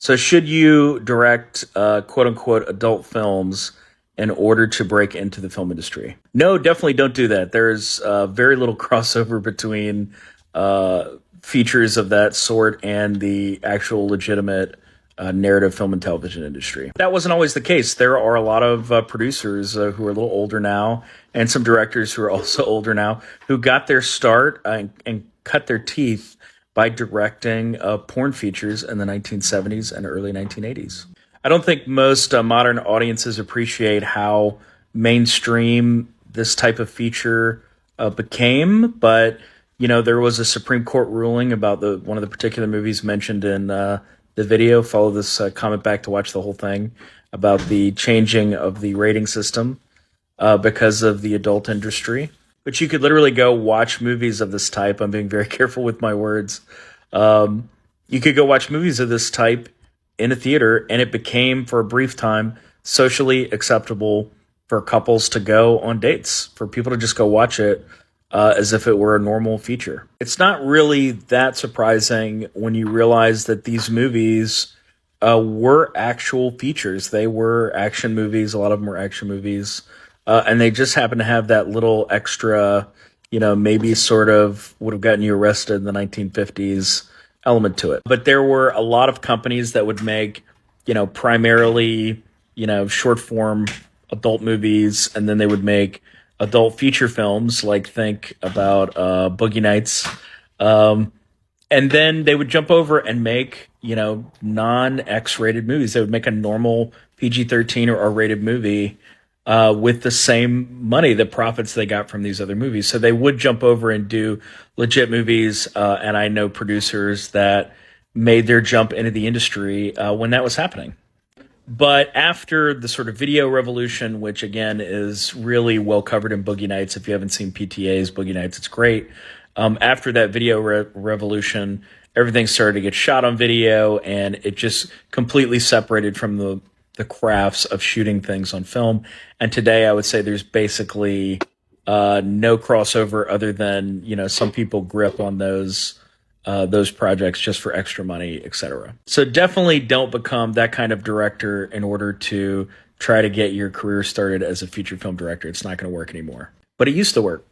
So should you direct quote unquote adult films in order to break into the film industry? No, definitely don't do that. There's very little crossover between uh, features of that sort and the actual legitimate narrative film and television industry. That wasn't always the case. There are a lot of producers who are a little older now, and some directors who are also older now, who got their start and cut their teeth by directing porn features in the 1970s and early 1980s. I don't think most modern audiences appreciate how mainstream this type of feature became, but there was a Supreme Court ruling about the one of the particular movies mentioned in the video. Follow this comment back to watch the whole thing about the changing of the rating system because of the adult industry. But you could literally go watch movies of this type. I'm being very careful with my words. You could go watch movies of this type in a theater, and it became, for a brief time, socially acceptable for couples to go on dates, for people to just go watch it as if it were a normal feature. It's not really that surprising when you realize that these movies were actual features. They were action movies. A lot of them were action movies. And they just happen to have that little extra, maybe sort of would have gotten you arrested in the 1950s element to it. But there were a lot of companies that would make, primarily, short form adult movies, and then they would make adult feature films, like think about Boogie Nights. And then they would jump over and make, non-X rated movies. They would make a normal PG-13 or R-rated movie with the same money, the profits they got from these other movies. So they would jump over and do legit movies. And I know producers that made their jump into the industry when that was happening. But after the sort of video revolution, which again is really well covered in Boogie Nights, if you haven't seen PTA's Boogie Nights, it's great. After that video revolution, everything started to get shot on video, and it just completely separated from the crafts of shooting things on film. And today I would say there's basically no crossover other than, some people grip on those projects just for extra money, etc. So definitely don't become that kind of director in order to try to get your career started as a feature film director. It's not going to work anymore. But it used to work.